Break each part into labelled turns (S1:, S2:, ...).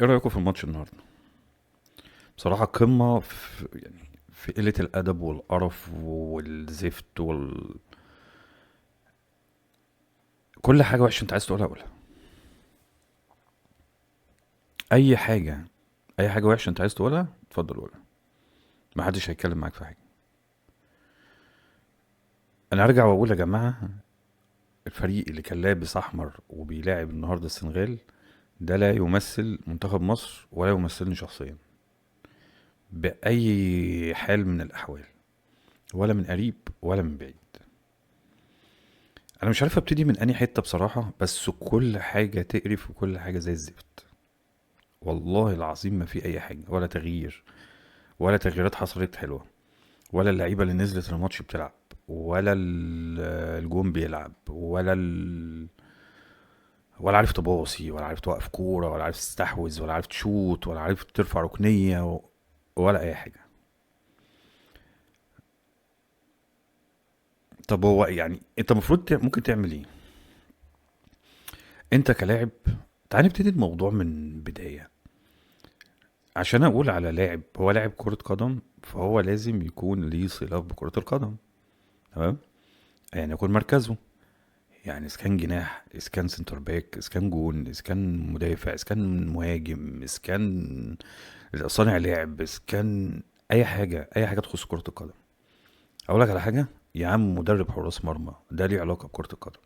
S1: ايه رأيكم في الماتش النهارده؟ بصراحة قمة في قلة الأدب والقرف والزفت كل حاجة وحشة انت عايز تقولها قولها. أي حاجة، أي حاجة وحشة انت عايز تقولها اتفضل قولها. محدش هيتكلم معاك في حاجة. أنا هرجع وأقول يا جماعة، الفريق اللي كان لابس أحمر وبيلاعب النهارده السنغال ده لا يمثل منتخب مصر ولا يمثلني شخصيا بأي حال من الأحوال، ولا من قريب ولا من بعيد. أنا مش عارف أبتدي من أنهي حتة بصراحة، بس كل حاجة تقرف وكل حاجة زي الزفت. والله العظيم ما في اي حاجه ولا تغيير، ولا تغييرات حصلت حلوه، ولا اللعيبه اللي نزلت الماتش بتلعب، ولا الجون بيلعب، ولا عارف تباصي، ولا عارف توقف كوره، ولا عارف تستحوذ، ولا عارف تشوط، ولا عارف ترفع ركنيه ولا اي حاجه. طب هو يعني انت المفروض ممكن تعمل ايه انت كلاعب؟ تعال نبتدي الموضوع من بدايه. عشان اقول على لاعب هو لاعب كره قدم فهو لازم يكون ليه صله بكره القدم. تمام. يعني يكون مركزه، يعني اذا كان جناح، اذا كان سنتر باك، اذا كان جون، اذا كان مدافع، اذا كان مهاجم، اذا كان صانع لعب، اذا كان اي حاجه، اي حاجه تخص كره القدم. اقول لك على حاجه يا عم، مدرب حراس مرمى ده ليه علاقه بكره القدم؟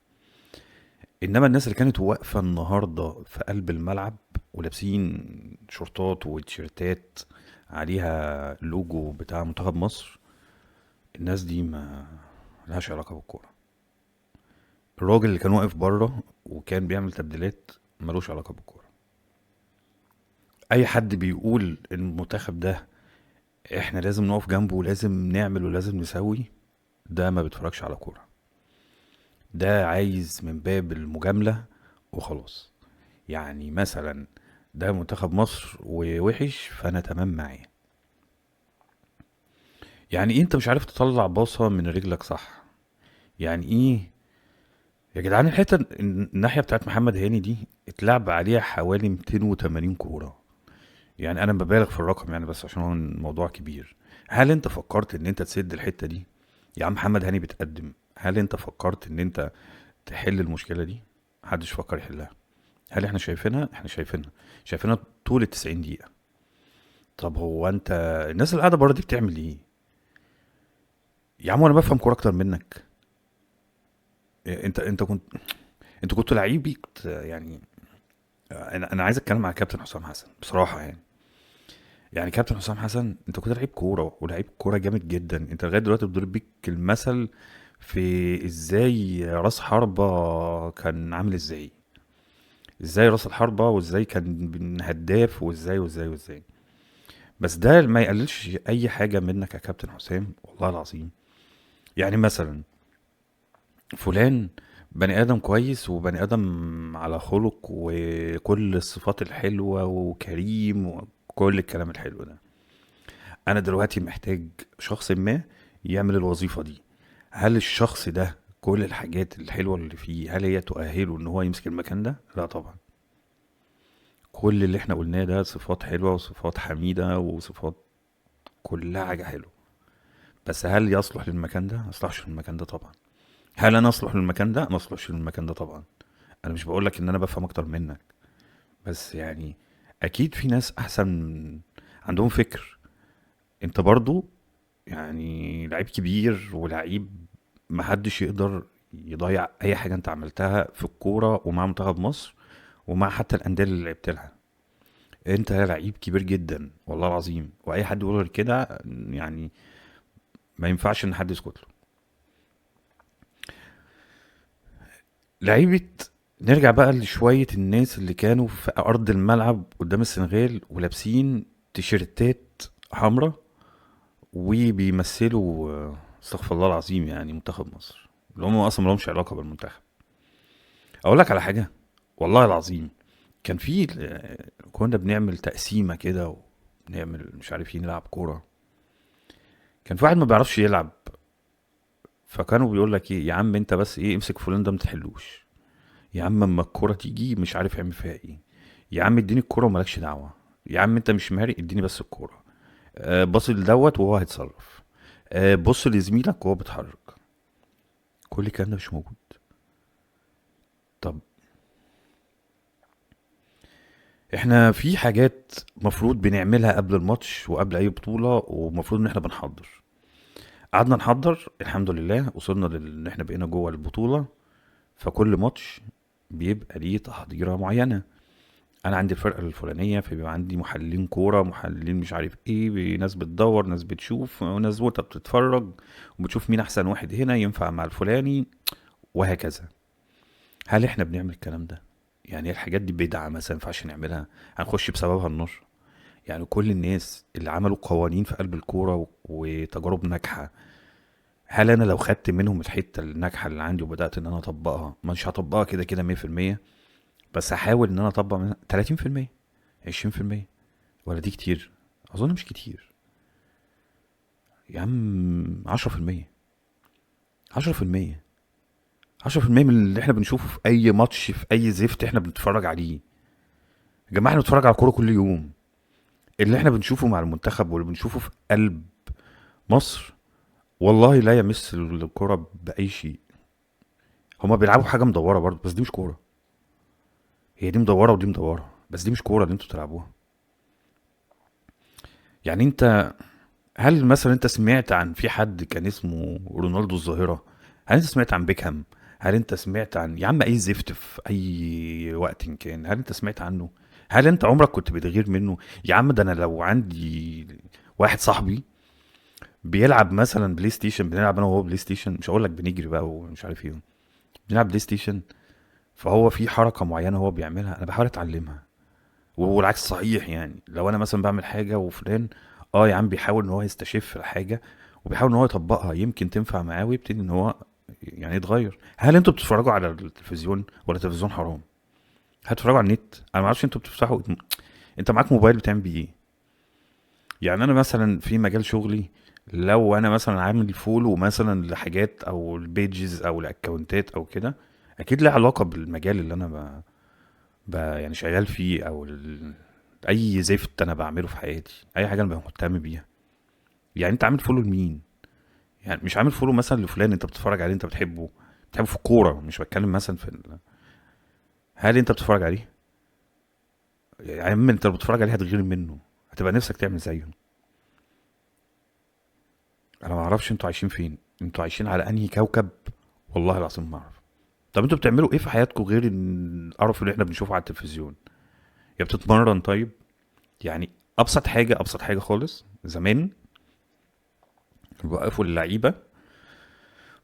S1: انما الناس اللي كانت واقفه النهارده في قلب الملعب ولابسين شورتات وتيشيرتات عليها اللوجو بتاع منتخب مصر، الناس دي ما لهاش علاقه بالكوره. الراجل اللي كان واقف بره وكان بيعمل تبديلات ملوش علاقه بالكوره. اي حد بيقول إن المنتخب ده احنا لازم نقف جنبه ولازم نعمل ولازم نسوي، ده ما بيتفرجش على كوره، ده عايز من باب المجامله وخلاص. يعني مثلا ده منتخب مصر ووحش فانا تمام معاه. يعني إيه انت مش عارف تطلع باصه من رجلك صح؟ يعني ايه يا جدعان؟ الناحيه بتاعت محمد هاني دي اتلعب عليها حوالي 280 كوره. يعني انا ببالغ في الرقم يعني بس عشان هو الموضوع كبير. هل انت فكرت ان انت تسد الحتة دي؟ يا عم محمد هاني بتقدم، هل انت فكرت ان انت تحل المشكلة دي؟ محدش فكر يحلها. هل احنا شايفينها؟ احنا شايفينها طول ال90 دقيقة. طب هو انت، الناس اللي قاعدة بره دي بتعمل ايه؟ يا عم انا بفهم كورة اكتر منك. انت كنت لعيب يعني. انا عايز اتكلم على كابتن حسام حسن بصراحة يعني. يعني كابتن حسام حسن انت كنت لعيب كوره ولعيب كوره جامد جدا، انت لغايه دلوقتي بتضرب بيك المثل في ازاي راس حربة كان عامل ازاي، ازاي راس الحربة وازاي كان هداف وازاي. بس ده ما يقللش اي حاجه منك يا كابتن حسام والله العظيم. يعني مثلا فلان بني ادم كويس وبني ادم على خلق وكل الصفات الحلوه وكريم وكل الكلام الحلو ده. انا دلوقتي محتاج شخص ما يعمل الوظيفة دي. هل الشخص ده كل الحاجات الحلوة اللي فيه هل هي تؤهله ان هو يمسك المكان ده؟ لا طبعا. كل اللي احنا قلناه ده صفات حلوة وصفات حميدة وصفات، كلها حاجة حلوة. بس هل يصلح للمكان ده؟ ما يصلحش للمكان ده طبعا. هل انا اصلح للمكان ده؟ ما اصلحش للمكان ده طبعا. انا مش بقولك ان انا بفهم اكتر منك، بس يعني اكيد في ناس احسن عندهم فكر. انت برضو يعني لعيب كبير ولعيب محدش يقدر يضيع اي حاجه انت عملتها في الكوره ومع منتخب مصر ومع حتى الانديه اللي لعبت لها. انت لعيب كبير جدا والله العظيم، واي حد يقول غير كده يعني ما ينفعش ان حد يسكت له. لعيبه. نرجع بقى لشويه الناس اللي كانوا في ارض الملعب قدام السنغال ولابسين تيشيرتات حمراء وبيمثلوا استغفر الله العظيم يعني منتخب مصر، اللي هم اصلا ملهمش علاقه بالمنتخب. اقول لك على حاجه والله العظيم، كان في كنا بنعمل تقسيمه كده ونعمل مش عارف ايه نلعب كوره. كان في واحد ما بيعرفش يلعب، فكانوا بيقول لك ايه يا عم انت بس ايه امسك فلان ده ما تحلوش. يا عم اما الكوره تيجي مش عارف يعمل فيها ايه. يا عم اديني الكوره ومالكش دعوه. يا عم انت مش مهاري، اديني بس الكوره. بص لدوت وهو هيتصرف. بص لزميلك وهو بيتحرك. كل الكلام ده مش موجود. طب احنا في حاجات مفروض بنعملها قبل الماتش وقبل اي بطولة، ومفروض ان احنا بنحضر. قعدنا نحضر، الحمد لله وصلنا ان احنا بقينا جوه البطولة. فكل ماتش بيبقى ليه تحضيرة معينة. انا عندي الفرقة الفلانية، فبيبقى عندي محللين كورة، محللين مش عارف ايه، ناس بتدور، ناس بتشوف، وناس وانت بتتفرج وبتشوف مين احسن واحد هنا ينفع مع الفلاني، وهكذا. هل احنا بنعمل الكلام ده؟ يعني الحاجات دي بدعة مثلا مينفعش نعملها، هنخش بسببها النار؟ يعني كل الناس اللي عملوا قوانين في قلب الكورة وتجارب ناجحة، هل انا لو خدت منهم الحتة الناجحة اللي عندي وبدأت ان انا اطبقها، مش هطبقها كده كده 100%، بس هحاول ان انا اطبق منها 30%، 20%؟ ولا دي كتير؟ اظن مش كتير. يا عم 10%. 10%. 10% من اللي احنا بنشوفه في اي ماتش، في اي زفت احنا بنتفرج عليه. يا جماعة احنا بنتفرج على الكورة كل يوم. اللي احنا بنشوفه مع المنتخب واللي بنشوفه في قلب مصر والله لا يمس الكرة بأي شيء. هما بيلعبوا حاجة مدورة برضه، بس دي مش كورة. هي دي مدورة ودي مدورة، بس دي مش كورة اللي انتوا بتلعبوها. يعني انت، هل مثلا انت سمعت عن في حد كان اسمه رونالدو الظاهرة؟ هل انت سمعت عن بيكهام؟ هل انت سمعت عن يا عم اي زفت في اي وقت إن كان؟ هل انت سمعت عنه؟ هل انت عمرك كنت بتغير منه؟ يا عم ده انا لو عندي واحد صاحبي بيلعب مثلا بلاي ستيشن، بنلعب انا وهو بلاي ستيشن، مش هقول لك بنجري بقى ومش عارف ايه، بنلعب بلاي ستيشن، فهو في حركة معينة هو بيعملها انا بحاول اتعلمها. والعكس صحيح، يعني لو انا مثلا بعمل حاجة وفلان اه يا عم بيحاول ان هو يستشف الحاجة وبيحاول ان هو يطبقها، يمكن تنفع معاه ويبتدي ان هو يعني يتغير. هل انتوا بتتفرجوا على التلفزيون ولا التلفزيون حرام؟ هتتفرجوا على النت؟ انا ما اعرفش انتوا بتفتحوا، انت معاك موبايل بتعمل بيه ايه؟ يعني انا مثلا في مجال شغلي، لو انا مثلا عامل فولو مثلا لحاجات او البيجز او الاكونتات او كده، اكيد لها علاقه بالمجال اللي انا يعني شغال فيه، او اي زفت انا بعمله في حياتي، اي حاجه انا مهتم بيها. يعني انت عامل فولو لمين؟ يعني مش عامل فولو مثلا لفلان انت بتتفرج عليه، انت بتحبه، بتحبه في الكوره، مش بتكلم مثلا في هل انت بتتفرج عليه؟ يعني يا عم انت لو بتتفرج عليه هتغير منه، هتبقى نفسك تعمل زيه. انا ما اعرفش انتوا عايشين فين، انتوا عايشين على انهي كوكب؟ والله العظيم ما اعرف. طب انتوا بتعملوا ايه في حياتكم غير القرف اللي احنا بنشوفه على التلفزيون؟ يا بتتمرن طيب؟ يعني ابسط حاجه، ابسط حاجه خالص زمان وقفوا اللعيبه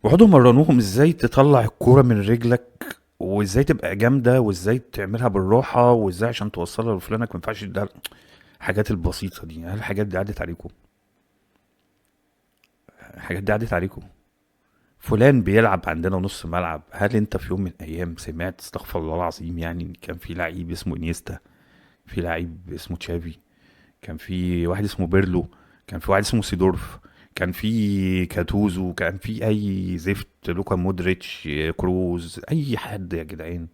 S1: وقعدوا مرنوهم ازاي تطلع الكوره من رجلك، وازاي تبقى جامده، وازاي تعملها بالراحه، وازاي عشان توصلها لفلانك ما ينفعش ده. الحاجات البسيطه دي، هل الحاجات دي عدت عليكم؟ الحاجات دي عدت عليكم؟ فلان بيلعب عندنا نص ملعب، هل انت في يوم من الايام سمعت، استغفر الله العظيم، يعني إن كان في لعيب اسمه انيستا، في لعيب اسمه تشافي، كان في واحد اسمه بيرلو، كان في واحد اسمه سيدورف، كان في كاتوزو، كان في اي زفت، لوكا مودريتش، كروز، اي حد يا جدعان؟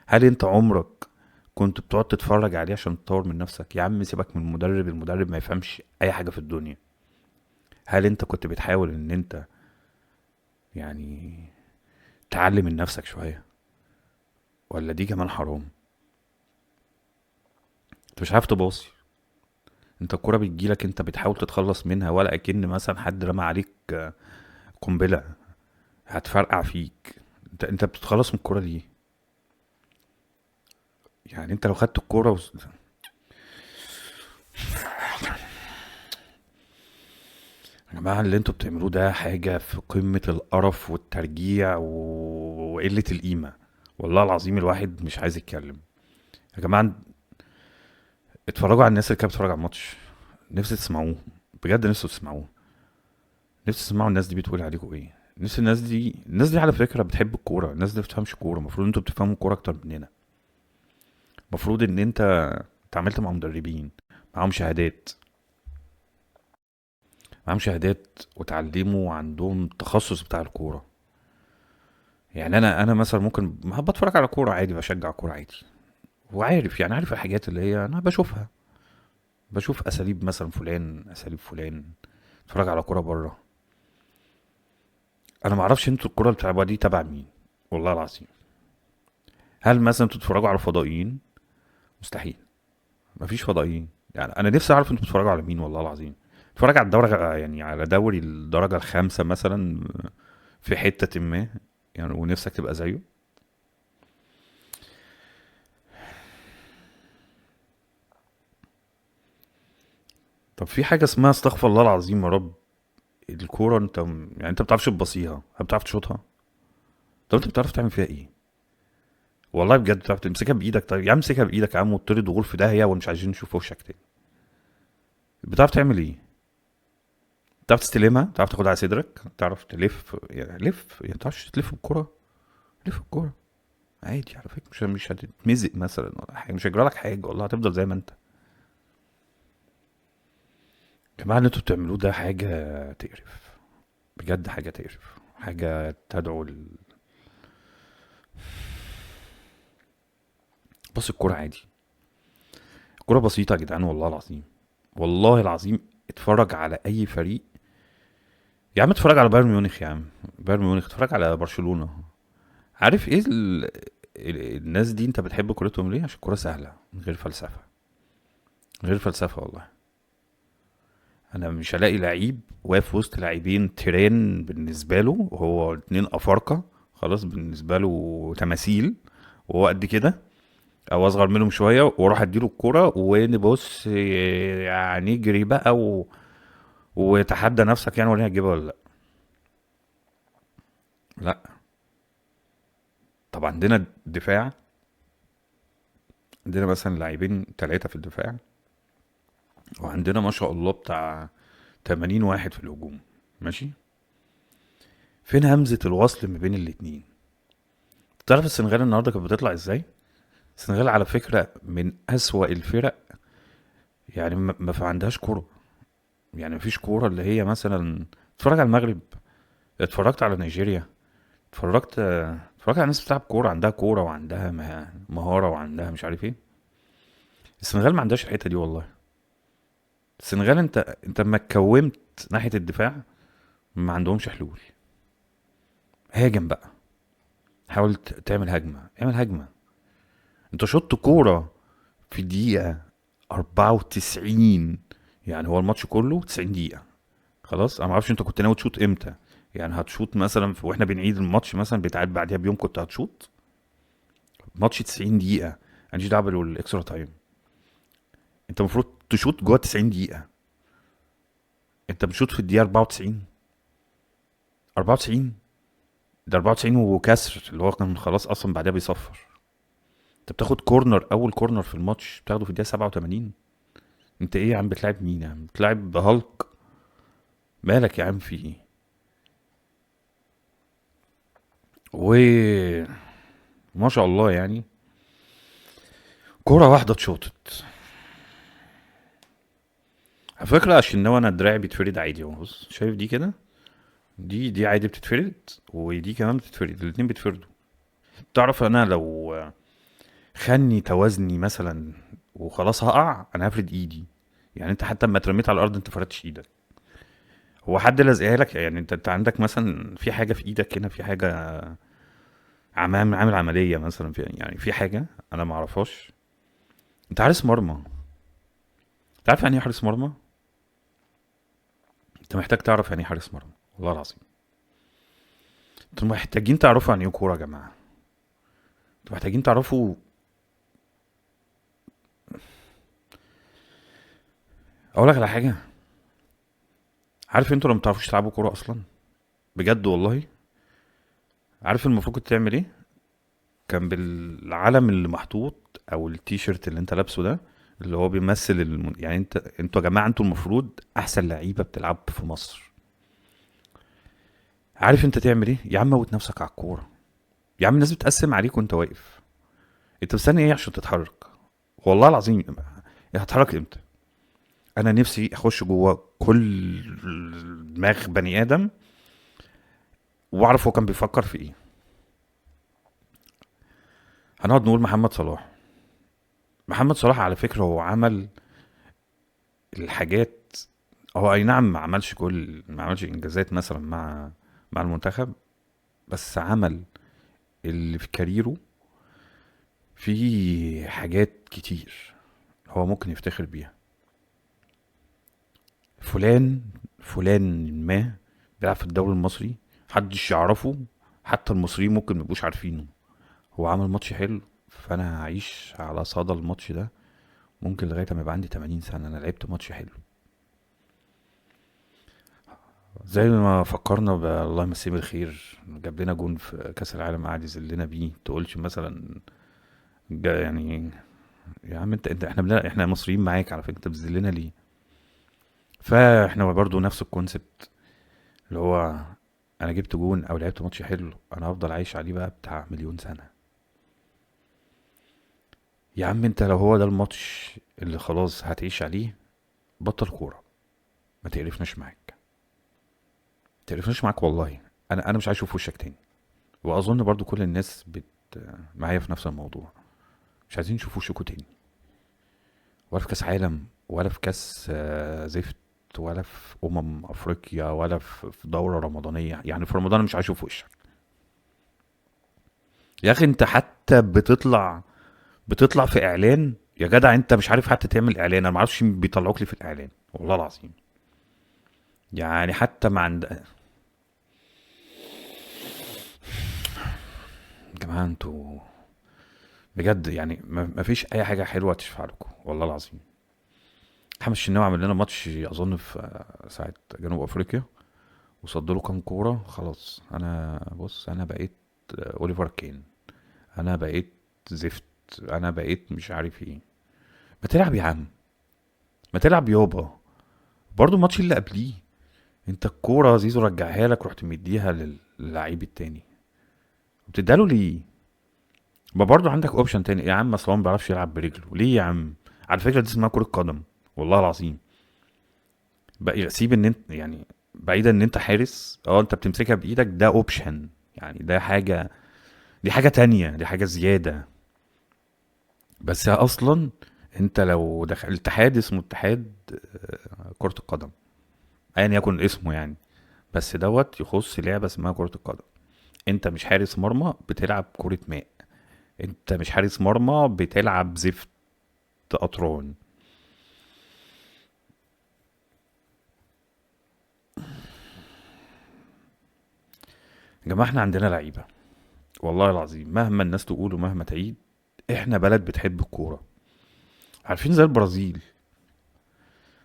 S1: هل انت عمرك كنت بتقعد تتفرج عليه عشان تطور من نفسك؟ يا عم سيبك من المدرب، المدرب ما يفهمش اي حاجة في الدنيا. هل انت كنت بتحاول ان انت يعني تعلم من نفسك شوية؟ ولا دي كمان حرام؟ انت مش عارف تباصي، انت الكرة بتجيلك انت بتحاول تتخلص منها، ولا اكن مثلا حد رمى عليك قنبلة هتفرقع فيك. انت بتتخلص من الكرة دي. يعني انت لو خدت الكرة يا جماعة اللي انتوا بتعملوه ده حاجة في قمة القرف والترجيع وقلة القيمة. والله العظيم الواحد مش عايز يتكلم. يا جماعة اتفرجوا على الناس اللي كانت بتتفرج على الماتش، نفسي تسمعوه، بجد نفسي تسمعوه، نفسي تسمعوا الناس دي بتقول عليكم ايه. نفس الناس دي على فكرة بتحب الكورة، الناس دي بتفهمش كورة، المفروض انتوا بتفهموا الكورة اكتر مننا. المفروض ان انت اتعاملت مع مدربين معاهم شهادات، معاهم شهادات وتعلموا عندهم التخصص بتاع الكورة. يعني انا مثلا ممكن بتفرج على كورة عادي، بشجع كورة عادي، وعارف يعني عارف الحاجات اللي هي انا بشوفها، بشوف اساليب مثلا فلان، اساليب فلان، اتفرج على كوره بره. انا ما اعرفش انتوا الكوره اللي بتلعبوها دي تبع مين، والله العظيم. هل مثلا انتوا بتتفرجوا على فضائيين؟ مستحيل. مفيش فضائيين. يعني انا نفسي اعرف انتوا بتتفرجوا على مين والله العظيم. اتفرج على الدورة، يعني على دوري الدرجة الخامسة مثلا في حتة ما، يعني ونفسك تبقى زيه. طب في حاجة اسمها استغفر الله العظيم يا رب. الكورة انت يعني انت بتعرفش تبصيها، هل بتعرف تشوطها؟ طب انت بتعرف تعمل فيها ايه؟ والله بجد بتعرف تمسكها بايدك؟ طيب يا عم امسكها بايدك يا عم وطرد وغور في داهية ومش عايزين نشوف وشك تاني. بتعرف تعمل ايه؟ تعرف تستلمها؟ تعرف تاخدها على صدرك؟ تعرف تلف؟ يعني لف، يعني تعرفش تلف الكورة؟ لف الكورة عادي على فكرة، مش هتتمزق مثلا ولا حاجة، مش هيجرى لك حاجة والله، هتفضل زي ما انت. يا جماعة اللي انتوا بتعملوه ده حاجة تقرف، بجد حاجة تقرف، حاجة تدعو بص الكورة عادي، الكورة بسيطة يا جدعان والله العظيم. والله العظيم اتفرج على أي فريق. يا عم اتفرج على بايرن ميونخ، يا عم بايرن ميونخ، اتفرج على برشلونة. عارف ايه الناس دي انت بتحب كورتهم ليه؟ عشان الكورة سهلة من غير فلسفة، من غير فلسفة والله. انا مش هلاقي لعيب واقف وسط لاعبين تيران بالنسبه له، وهو اتنين افارقه خلاص بالنسبه له تماثيل، وهو قد كده او اصغر منهم شويه، واروح اديله الكوره ونبص يعني نجري بقى وتحدى نفسك يعني وريني هتجيبها ولا لا. لا. طب عندنا دفاع، عندنا مثلا لاعبين ثلاثه في الدفاع، وعندنا ما شاء الله بتاع 80 واحد في الهجوم، ماشي. فين همزه الوصل ما بين الاتنين؟ تعرف السنغال النهارده كانت بتطلع ازاي؟ السنغال على فكرة من أسوأ الفرق، يعني ما عندهاش كورة. يعني مفيش كورة اللي هي مثلا. اتفرج على المغرب، اتفرجت على نيجيريا، اتفرجت على ناس بتلعب كورة، عندها كورة وعندها مهارة وعندها مش عارف ايه. السنغال ما عندهاش الحتة دي والله. السنغال انت اما اتكومت ناحية الدفاع ما عندهمش حلول. هاجم بقى، حاول تعمل هجمة، اعمل هجمة. انت شطت كورة في دقيقة 94، يعني هو الماتش كله 90 دقيقة. خلاص انا ما اعرفش انت كنت ناوي تشوط امتى، يعني هتشوط مثلا واحنا بنعيد الماتش مثلا بيتعاد بعدها بيوم كنت هتشوط؟ ماتش 90 دقيقة، انا ماليش دعوه بالاكسترا تايم. انت المفروض تشوط جوه 90 دقيقة، انت بتشوط في الدقيقة 94. 94، ده 94 وكسر اللي هو كان خلاص اصلا بعدها بيصفر. انت بتاخد كورنر، اول كورنر في الماتش بتاخده في الدقيقة 87. انت ايه يا عم بتلعب مين يا عم؟ بتلعب هالك؟ مالك يا عم في ايه؟ وما شاء الله يعني كورة واحدة اتشوطت. على فكرة عشان لو انا دراعي بيتفرد عادي اهو، بص شايف دي كده، دي عادي بتتفرد، ودي كمان بتتفرد، الاتنين بيتفردوا. تعرف انا لو خني توازني مثلا وخلاص هقع، انا هفرد ايدي. يعني انت حتى لما اترميت على الارض انت فردتش ايدك، هو حد لازقها لك. يعني انت عندك مثلا في حاجة في ايدك هنا، في حاجة عامل عملية مثلا، في يعني في حاجة انا ما اعرفهاش. انت حارس مرمى، انت عارف يعني ايه حارس مرمى؟ انت محتاج تعرف يعني ايه حارس مرمى والله العظيم. انتوا محتاجين تعرفوا يعني ايه كورة يا جماعة. انتوا محتاجين تعرفوا. اقول لك على حاجة، عارف انتوا لما بتعرفوش تلعبوا كورة اصلا، بجد والله، عارف المفروض كنت تعمل ايه؟ كان بالعلم اللي محطوط او التيشيرت اللي انت لابسه ده، اللي هو بيمثل يعني انتوا يا جماعة انتوا المفروض احسن لعيبة بتلعب في مصر. عارف انت تعمل ايه؟ يا عم موت نفسك على الكورة. يا عم الناس بتقسم عليك وانت واقف، انت مستني ايه عشان تتحرك؟ والله العظيم هتحرك امتى؟ انا نفسي اخش جوه كل دماغ بني ادم واعرف هو كان بيفكر في ايه. هنقعد نقول محمد صلاح، محمد صلاح على فكرة هو عمل الحاجات. هو اي نعم ما عملش انجازات مثلا مع المنتخب، بس عمل اللي في كاريره في حاجات كتير هو ممكن يفتخر بيها. فلان فلان ما بيلعب في الدوري المصري، محدش يعرفه، حتى المصريين ممكن ميبقوش عارفينه. هو عمل ماتش حلو، فانا هعيش على صدى الماتش ده ممكن لغايه ما يبقى عندي 80 سنه انا لعبت ماتش حلو. زي ما فكرنا الله يمسيه بالخير، جاب لنا جون في كاس العالم قعد يذلنا بيه، تقولش مثلا يعني يا عم انت احنا مصريين معاك على فكره، انت بتذلنا ليه؟ فاحنا برضو نفس الكونسبت، اللي هو انا جبت جون او لعبت ماتش حلو انا هفضل عايش عليه بقى بتاع مليون سنه. يا عم انت لو هو ده الماتش اللي خلاص هتعيش عليه، بطل كوره، ما تقرفناش معاك، ما تقرفناش معاك والله. انا مش عايز اشوف وشك تاني، واظن برضو كل الناس معايا في نفس الموضوع، مش عايزين نشوف وشكوا تاني، ولا في كاس عالم، ولا في كاس زفت، ولا في افريقيا، ولا في دوره رمضانيه. يعني في رمضان أنا مش عايز اشوف وشك يا اخي. انت حتى بتطلع في اعلان يا جدع، انت مش عارف حتى تعمل اعلان، انا ما اعرفش مين بيطلعوك لي في الاعلان والله العظيم. يعني حتى ما عند يا جماعه انتوا بجد يعني ما فيش اي حاجه حلوه تشفع لكم والله العظيم. محمد الشناوي عمل لنا ماتش اظن في ساعه جنوب افريقيا، وصد له كام كوره، خلاص انا بص انا بقيت اوليفر كين، انا بقيت زفت، انا بقيت مش عارف ايه. ما تلعب يا عم، ما تلعب يابا. برضو الماتش اللي قبليه انت الكوره زيزو رجعها لك رحت مديها للعيب التاني، بتديها له ليه؟ ما برضو عندك اوبشن تاني يا عم، اصلا ما بيعرفش يلعب برجله ليه يا عم؟ على فكره دي اسمها كره قدم والله العظيم. بقى سيب ان انت يعني بعيدا ان انت حارس، انت بتمسكها بايدك ده اوبشن، يعني ده حاجه، دي حاجه تانية، دي حاجه زياده. بس اصلا انت لو دخل اتحاد اسمه اتحاد كره القدم، ايا يكن اسمه يعني، بس دوت يخص لعبه اسمها كره القدم. انت مش حارس مرمى بتلعب كره ماء، انت مش حارس مرمى بتلعب زفت قطران. يا جماعه احنا عندنا لعيبه والله العظيم، مهما الناس تقول ومهما تعيد، احنا بلد بتحب الكوره. عارفين زي البرازيل،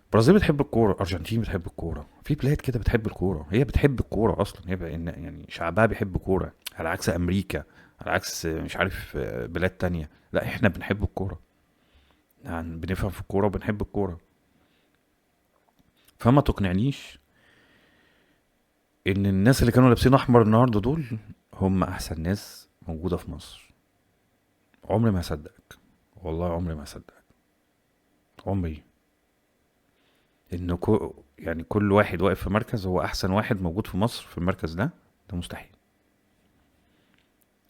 S1: البرازيل بتحب الكوره، الارجنتين بتحب الكوره، في بلاد كده بتحب الكوره، هي بتحب الكوره اصلا، هي يعني شعبها بيحب الكوره، على عكس امريكا، على عكس مش عارف بلاد تانية. لا احنا بنحب الكوره، يعني بنفهم في الكوره وبنحب الكوره. فما تقنعنيش ان الناس اللي كانوا لابسين احمر النهارده دول هم احسن ناس موجوده في مصر. عمري ما هصدقك، والله عمري ما هصدقك، عمري. ان يعني كل واحد واقف في مركز هو احسن واحد موجود في مصر في المركز ده، ده مستحيل.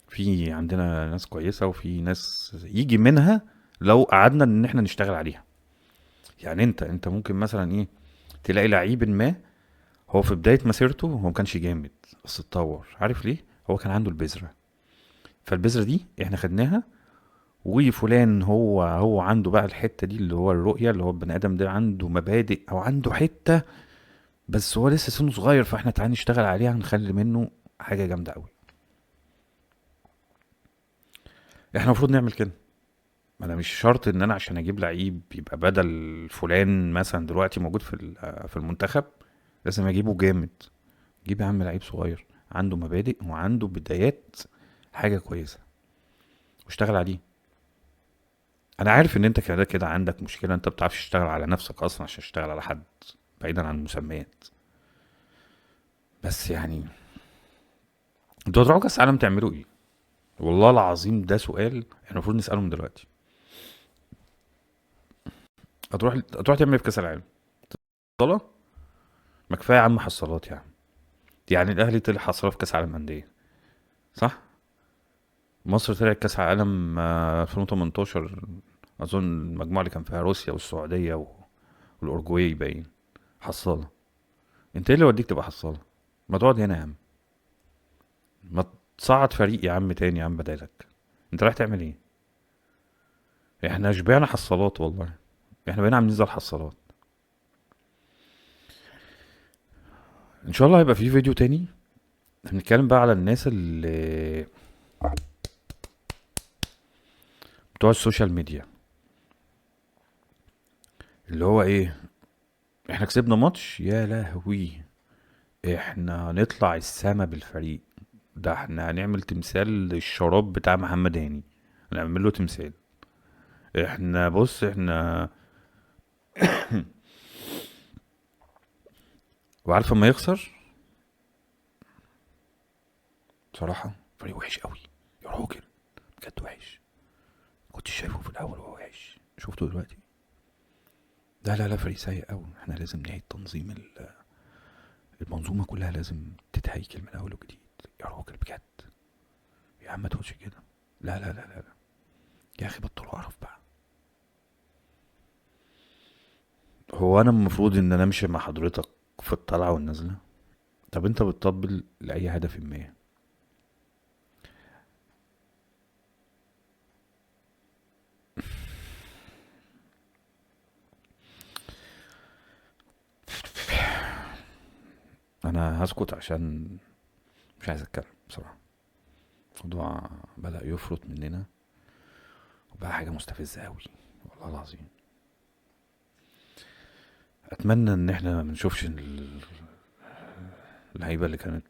S1: في عندنا ناس كويسة وفي ناس يجي منها لو قعدنا ان احنا نشتغل عليها. يعني انت ممكن مثلا ايه، تلاقي لعيب ما هو في بداية مسيرته هو ما كانش جامد، بس اتطور. عارف ليه؟ هو كان عنده البذرة، فالبذرة دي احنا خدناها. وفلان هو عنده بقى الحتة دي اللي هو الرؤية، اللي هو البني ادم ده عنده مبادئ او عنده حتة، بس هو لسه سنه صغير، فاحنا تعالى نشتغل عليها نخلي منه حاجة جامدة قوي. احنا المفروض نعمل كده. ما انا مش شرط ان انا عشان اجيب لعيب يبقى بدل فلان مثلا دلوقتي موجود في المنتخب لازم اجيبه جامد. جيب يا عم لعيب صغير عنده مبادئ وعنده بدايات حاجة كويسة واشتغل عليه. انا عارف ان انت كده كده عندك مشكلة، انت بتعرفش تشتغل على نفسك اصلا عشان تشتغل على حد، بعيدا عن المسميات. بس يعني انتوا هتروحوا كاس عالم تعملوا ايه؟ والله العظيم ده سؤال احنا المفروض نسألهم دلوقتي. هتروح تعمل ايه في كاس العالم؟ طلع ما كفايه يا عم حصالات يا عم. يعني الاهلي طلع حصاله في كاس عالم انديه، صح؟ مصر طلعت كاس عالم 2018 اظن المجموعه اللي كان فيها روسيا والسعوديه والاورجواي باين. حصاله. انت ايه اللي يوديك تبقى حصاله؟ ما تقعد هنا يا عم. ما تصعد فريق يا عم تاني يا عم بدالك. انت رايح تعمل ايه؟ احنا شبعنا حصالات والله. احنا بقينا عاملين زي الحصالات. ان شاء الله هيبقى في فيديو تاني هنتكلم بقى على الناس اللي بتوع السوشيال ميديا، اللي هو ايه، احنا كسبنا ماتش يا لهوي، احنا هنطلع السما بالفريق، ده احنا هنعمل تمثال للشراب بتاع محمد هاني، هنعمل له تمثال. احنا بص احنا وعارف اما يخسر بصراحة فريق وحش قوي يا راجل، بجد وحش. كنت شايفه في الاول وهو وحش، شفته دلوقتي. لا لا لا فريق سيء قوي. احنا لازم نعيد تنظيم المنظومة كلها، لازم تتهيكل من اول وجديد يا راجل بجد. يا عم ما تقولش كده. لا لا لا لا لا. يا اخي بطلوا قرف بقى. هو انا المفروض ان انا امشي مع حضرتك في الطلعة والنزلة؟ طب انت بتطبل لاي هدف ما. انا هسكت عشان مش عايز اتكلم بصراحة. الموضوع بدأ يفرط مننا وبقى حاجة مستفزة قوي والله العظيم. اتمنى ان احنا ما نشوفش اللعيبة اللي كانت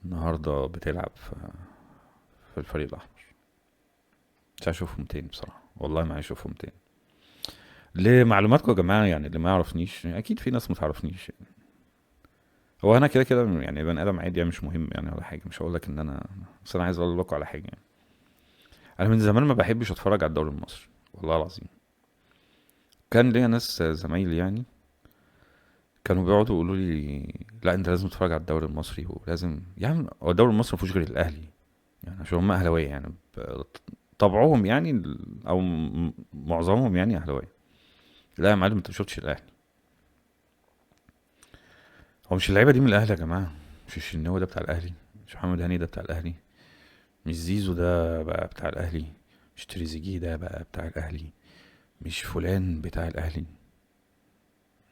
S1: النهاردة بتلعب في الفريق الاحمر. مش هشوفهم تاني بصراحة، والله ما هشوفهم تاني. لمعلوماتكم يا جماعة، يعني اللي ما يعرفنيش، يعني اكيد في ناس ما تعرفنيش يعني. هو انا كده كده يعني بني ادم عادي يعني، مش مهم يعني ولا حاجة. مش هقول لك ان انا، بس انا عايز اقول لكم على حاجة يعني. انا من زمان ما بحبش اتفرج على الدوري المصري والله العظيم. كان ليا ناس زمايلي يعني كانوا بيقعدوا يقولوا لي لا انت لازم تتفرج على الدوري المصري، ولازم يعني هو الدوري المصري ما فيهوش غير الاهلي، يعني عشان هم اهلاويه يعني طبعهم يعني او معظمهم يعني اهلاويه. لا يا معلم انت ما شفتش الاهلي. هو مش اللعيبه دي من الاهلي يا جماعه؟ مش الشناوي ده بتاع الاهلي؟ مش محمد هاني ده بتاع الاهلي؟ مش زيزو ده بقى بتاع الاهلي؟ مش تريزيجيه ده بقى بتاع الاهلي؟ مش فلان بتاع الاهلي؟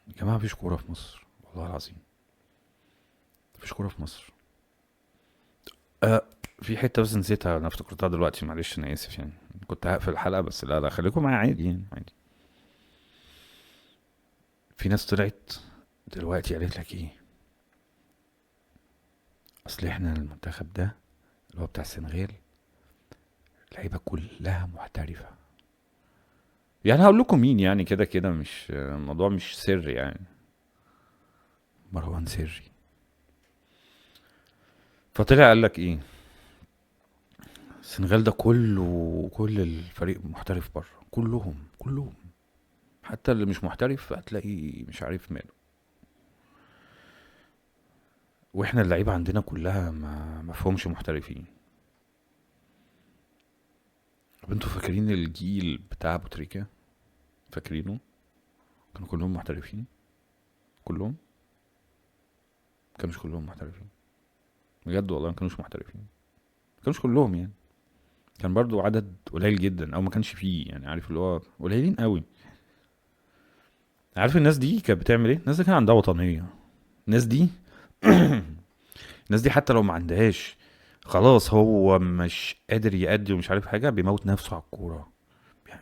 S1: يا جماعه مفيش كوره في مصر والله العظيم. مفيش كوره في مصر. أه. في حته بس نسيتها، انا افتكرتها دلوقتي، معلش انا اسف يعني. كنت هقفل الحلقه بس لا لا خليكم معايا عادي يعني عادي. في ناس طلعت دلوقتي قالت لك ايه، اصل احنا المنتخب ده اللي هو بتاع السنغال اللعيبه كلها محترفه. يعني هقول لكم مين يعني، كده كده مش الموضوع مش سر يعني. مروان سري. فطلع قال لك ايه، السنغال ده كله كل الفريق محترف بره، كلهم كلهم. حتى اللي مش محترف هتلاقي مش عارف ماله. واحنا اللعيبه عندنا كلها ما فيهمش محترفين. طب انتوا فاكرين الجيل بتاع ابو تريكة؟ فاكرينه؟ كانوا كلهم محترفين. كلهم. كانوش كلهم محترفين. بجد والله ما كانوش محترفين. ما كانوش كلهم يعني. كان برضو عدد قليل جدا او ما كانش فيه يعني، عارف اللي هو قليلين قوي. عارف الناس دي كانت بتعمل ايه؟ الناس دي كان عندها وطنيه. الناس دي الناس دي حتى لو ما عندهاش، خلاص هو مش قادر يأدي ومش عارف حاجه، بيموت نفسه على الكوره.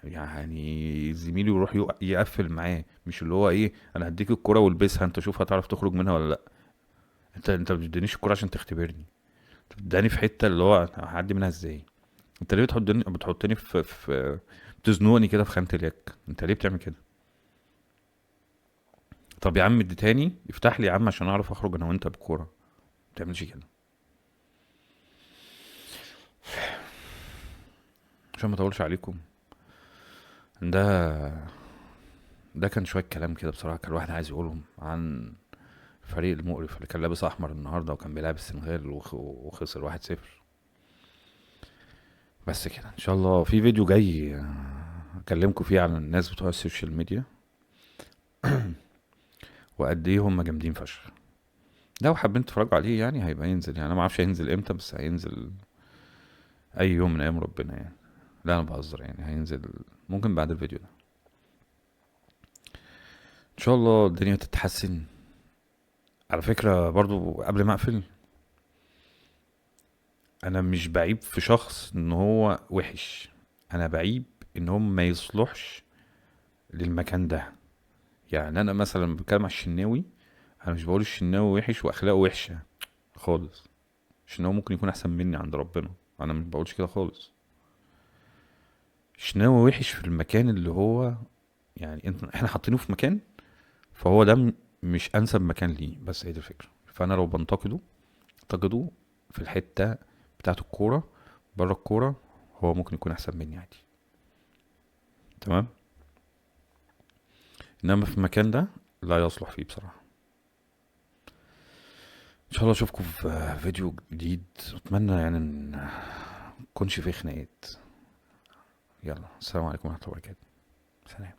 S1: يعني زميله يروح يقفل معاه، مش اللي هو ايه انا هديك الكرة والبسها انت شوف هتعرف تخرج منها ولا لا. انت ما بتدينيش الكرة عشان تختبرني، انت بتداني في حتة اللي هو هعدي منها ازاي. انت ليه بتحطني في بتزنقني كده في خانة اليك؟ انت ليه بتعمل كده؟ طب يا عم اديتاني افتح لي يا عم عشان اعرف اخرج انا وانت بكورة. ما بتعملش كده. عشان ما اطولش عليكم، ده ده كان شوية كلام كده بصراحة كان الواحد عايز يقولهم عن الفريق المقرف اللي كان لابس احمر النهارده وكان بيلعب السنغال وخسر 1-0. بس كده ان شاء الله في فيديو جاي اكلمكم فيه عن الناس بتوع السوشيال ميديا وقد ايه هم جامدين فشخ. لو حابين تتفرجوا عليه يعني هيبقى ينزل، يعني انا ما اعرفش هينزل امتى، بس هينزل اي يوم من ايام ربنا يعني. لا انا بهزر، يعني هينزل ممكن بعد الفيديو ده. ان شاء الله الدنيا تتحسن. على فكرة برضو قبل ما اقفل، انا مش بعيب في شخص ان هو وحش، انا بعيب ان هو ما يصلحش للمكان ده. يعني انا مثلا بتكلم على الشناوي، انا مش بقول الشناوي وحش واخلاقه وحشة خالص. الشناوي ممكن يكون احسن مني عند ربنا، انا مش بقولش كده خالص. الشناوي وحش في المكان اللي هو، يعني احنا حاطينه في مكان، فهو ده مش انسب مكان ليه، بس هي دي الفكرة. فانا لو بنتقده، انتقده في الحتة بتاعت الكورة. بره الكورة هو ممكن يكون احسن مني عادي، تمام. انما في المكان ده لا يصلح فيه بصراحة. ان شاء الله اشوفكم في فيديو جديد. اتمنى يعني ان مكونش فيه خناقات. يلا السلام عليكم ورحمة الله وبركاته. سلام.